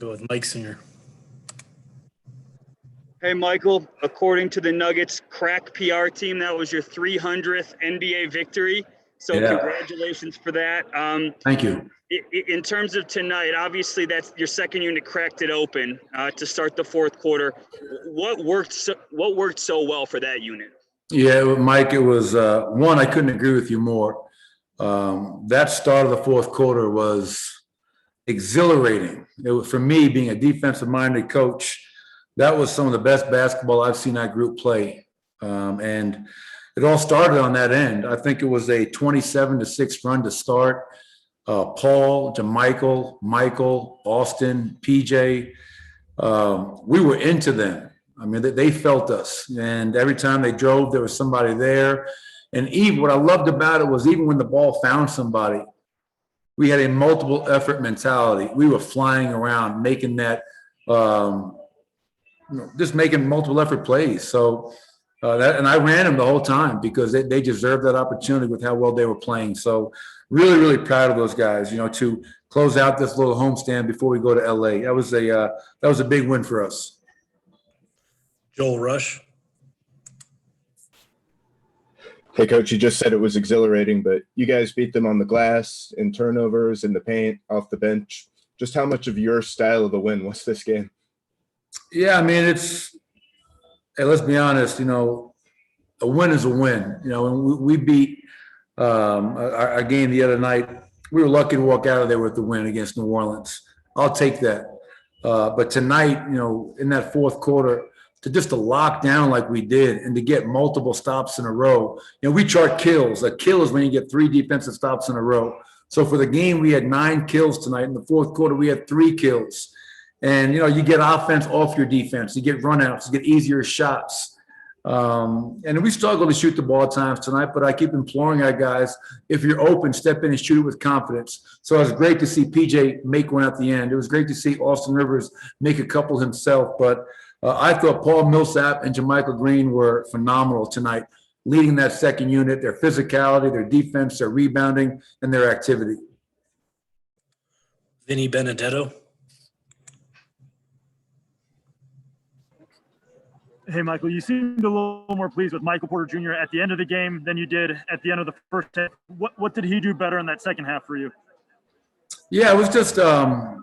Go with Mike Singer. Hey, Michael, according to the Nuggets crack PR team, that was your 300th NBA victory. So Congratulations for that. Thank you. In terms of tonight, obviously that's your second unit cracked it open to start the fourth quarter. What worked so well for that unit? Yeah, Mike, it was one, I couldn't agree with you more. That start of the fourth quarter was exhilarating. It was, for me, being a defensive-minded coach, that was some of the best basketball I've seen that group play. And it all started on that end. I think it was a 27-6 run to start. Paul, JaMychal, Michael, Austin, PJ, we were into them. I mean, they felt us. And every time they drove, there was somebody there. And even what I loved about it was even when the ball found somebody, we had a multiple effort mentality. We were flying around, making that, just making multiple effort plays. So and I ran them the whole time because they deserved that opportunity with how well they were playing. So really, really proud of those guys, to close out this little homestand before we go to LA. That was a big win for us. Joel Rush. Hey, Coach, you just said it was exhilarating, but you guys beat them on the glass, in turnovers, in the paint, off the bench. Just how much of your style of the win was this game? Yeah, I mean, hey, let's be honest, a win is a win. And we beat our game the other night. We were lucky to walk out of there with the win against New Orleans. I'll take that. But tonight, in that fourth quarter, to lock down like we did and to get multiple stops in a row. We chart kills. A kill is when you get 3 defensive stops in a row. So for the game, we had 9 kills tonight. In the fourth quarter, we had 3 kills. And, you get offense off your defense. You get runouts. You get easier shots. And we struggle to shoot the ball at times tonight, but I keep imploring our guys, if you're open, step in and shoot it with confidence. So it was great to see PJ make one at the end. It was great to see Austin Rivers make a couple himself. But I thought Paul Millsap and JaMychal Green were phenomenal tonight, leading that second unit, their physicality, their defense, their rebounding, and their activity. Vinny Benedetto. Hey, Michael, you seemed a little more pleased with Michael Porter Jr. at the end of the game than you did at the end of the first half. What did he do better in that second half for you? Yeah, it was just they're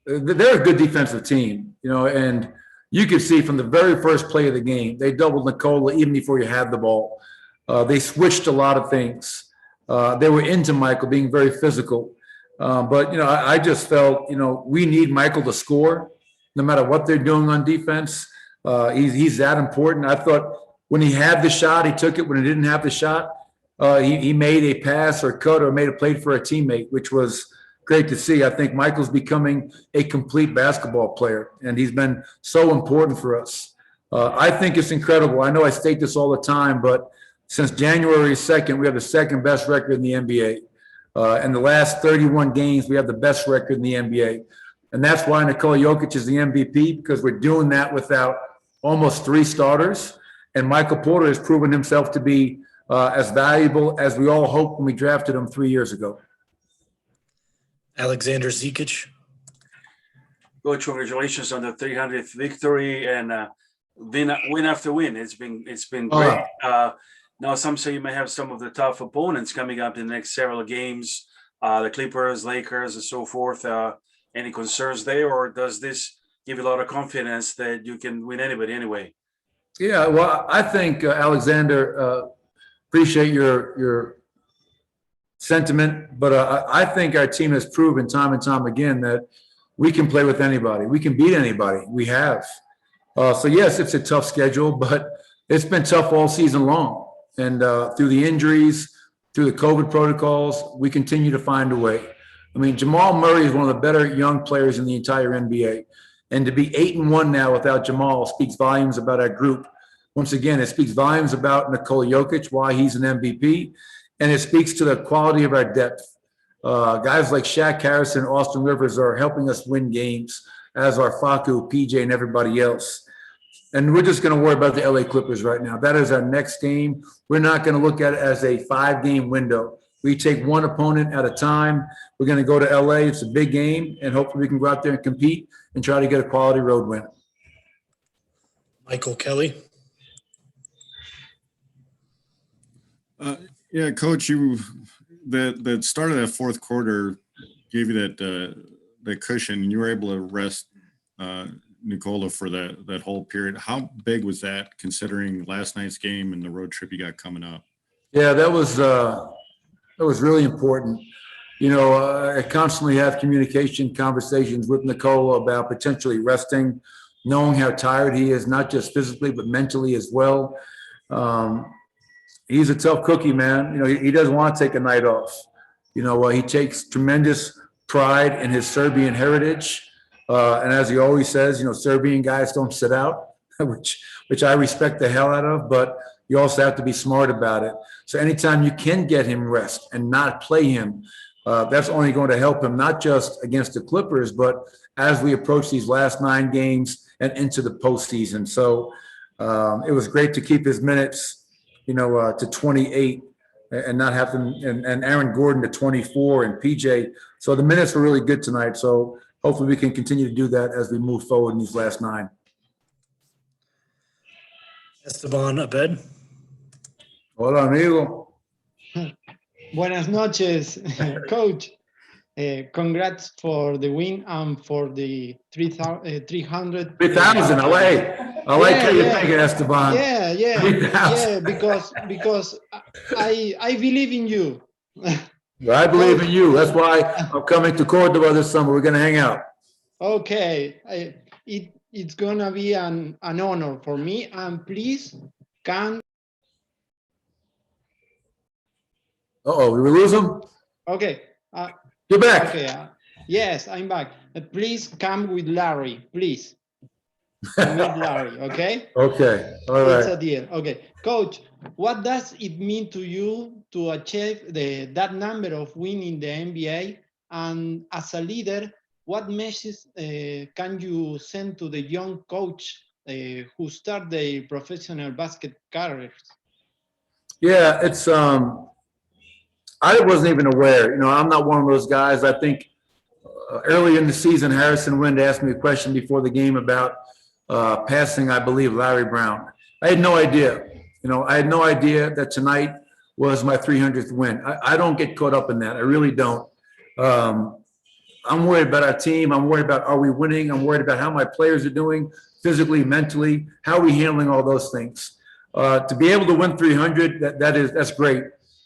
a good defensive team, and you could see from the very first play of the game, they doubled Nikola even before you had the ball. They switched a lot of things. They were into Michael being very physical. But, I just felt, we need Michael to score no matter what they're doing on defense. He's that important. I thought when he had the shot, he took it. When he didn't have the shot, he made a pass or cut or made a play for a teammate, which was great to see. I think Michael's becoming a complete basketball player, and he's been so important for us. I think it's incredible. I know I state this all the time, but since January 2nd, we have the second best record in the NBA. In the last 31 games, we have the best record in the NBA. And that's why Nikola Jokic is the MVP, because we're doing that without almost 3 starters. And Michael Porter has proven himself to be as valuable as we all hoped when we drafted him 3 years ago. Alexander Zikic. Coach, congratulations on the 300th victory and win after win. It's been great. Now, some say you may have some of the tough opponents coming up in the next several games, the Clippers, Lakers, and so forth. Any concerns there, or does this give you a lot of confidence that you can win anybody anyway? Yeah, well, I think, Alexander, appreciate your sentiment, but I think our team has proven time and time again that we can play with anybody. We can beat anybody. We have. So, yes, it's a tough schedule, but it's been tough all season long. And through the injuries, through the COVID protocols, we continue to find a way. I mean, Jamal Murray is one of the better young players in the entire NBA. And to be 8-1 now without Jamal speaks volumes about our group. Once again, it speaks volumes about Nikola Jokic, why he's an MVP, and it speaks to the quality of our depth. Guys like Shaq Harrison, Austin Rivers are helping us win games, as are Facu, PJ, and everybody else. And we're just going to worry about the LA Clippers right now. That is our next game. We're not going to look at it as a 5-game window. We take one opponent at a time. We're going to go to LA. It's a big game, and hopefully we can go out there and compete and try to get a quality road win. Michael Kelly. Yeah, Coach, that start of that fourth quarter gave you that cushion, and you were able to rest Nicola for that whole period. How big was that, considering last night's game and the road trip you got coming up? Yeah, that was really important. You know, I constantly have conversations with Nicola about potentially resting, knowing how tired he is, not just physically, but mentally as well. He's a tough cookie, man. You know, he doesn't want to take a night off. You know, he takes tremendous pride in his Serbian heritage. And as he always says, you know, Serbian guys don't sit out, which I respect the hell out of, but you also have to be smart about it. So anytime you can get him rest and not play him, that's only going to help him, not just against the Clippers, but as we approach these last 9 games and into the postseason. So it was great to keep his minutes, you know, to 28 and not have them, and Aaron Gordon to 24 and PJ. So the minutes were really good tonight. So hopefully we can continue to do that as we move forward in these last 9. Esteban Abed. Hola, amigo. Buenas noches, Coach. Congrats for the win and for the 300. 3,000, I like how you're thinking, Esteban. Yeah, 3,000. because I believe in you. I believe in you. That's why I'm coming to Cordoba this summer. We're going to hang out. Okay, it's gonna be an honor for me, and please can. Uh-oh, we lose him? Okay. You're back. Okay. Yes, I'm back. Please come with Larry, please. Meet Larry, okay? Okay, all It's right. a deal. Okay, Coach. What does it mean to you to achieve that number of wins in the NBA? And as a leader, what message can you send to the young coach who start their professional basket careers? Yeah, it's I wasn't even aware. You know, I'm not one of those guys. I think early in the season, Harrison Wind asked me a question before the game about passing, I believe, Larry Brown. I had no idea. You know, I had no idea that tonight was my 300th win. I don't get caught up in that. I really don't. I'm worried about our team. I'm worried about, are we winning? I'm worried about how my players are doing physically, mentally. How are we handling all those things? To be able to win 300, that's great.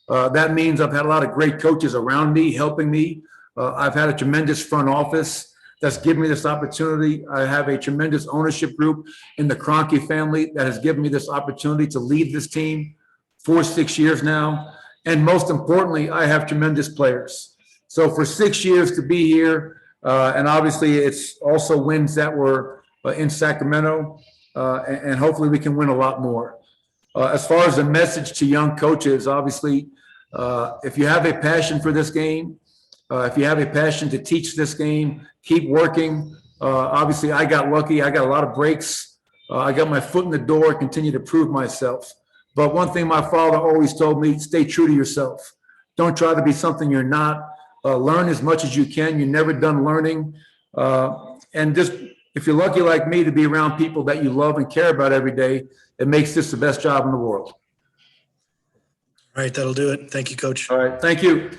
That means I've had a lot of great coaches around me, helping me. I've had a tremendous front office that's given me this opportunity. I have a tremendous ownership group in the Kroenke family that has given me this opportunity to lead this team for 6 years now. And most importantly, I have tremendous players. So for 6 years to be here, and obviously it's also wins that were in Sacramento, and hopefully we can win a lot more. As far as the message to young coaches, obviously, if you have a passion for this game, if you have a passion to teach this game, keep working. Obviously, I got lucky. I got a lot of breaks. I got my foot in the door, continue to prove myself. But one thing my father always told me, stay true to yourself. Don't try to be something you're not. Learn as much as you can. You're never done learning. And just, if you're lucky like me to be around people that you love and care about every day, it makes this the best job in the world. All right, that'll do it. Thank you, Coach. All right, thank you.